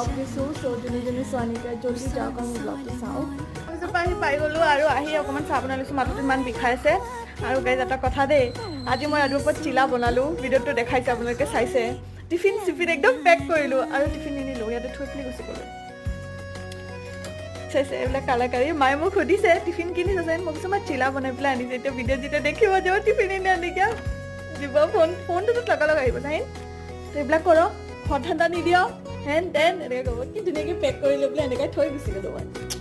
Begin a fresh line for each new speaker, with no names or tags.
blog দিছোঁ চ' যোনে চোৱানিকে জল্দি যাওক আমি ব্লগটো চাওঁ
আহি পাই গ'লোঁ আৰু আহি অকণমান চাহ বনাই লৈছোঁ মাথাটো ইমান বিষাইছে আৰু গাইজ এটা কথা দেই আজি মই ৰাতিপুৱা চিলা বনালোঁ ভিডিঅ'টো দেখাইছে আপোনালোকে চাইছে টিফিন চিফিন একদম পেক কৰিলোঁ আৰু টিফিন নিনিলোঁ ইয়াতে থৈ পিনি গুচি গ'লোঁ চাইছে এইবিলাক কালাকাৰী মায়ে মোক সুধিছে টিফিন কিনিছে যেন মই কৈছোঁ মই চিলা বনাই পেলাই আনিছে এতিয়া ভিডিঅ' যেতিয়া দেখিব যাব টিফিন এনে আনিকে দিব ফোনটোতো লগালগ আহিব নাই তো এইবিলাক কৰক ঠাণ্ডা নিদিয় হেন তেন এনেকৈ ক'ব কি ধুনীয়াকৈ পেক কৰি লৈ পেলাই এনেকৈ থৈ গুচি গ'লোঁ মই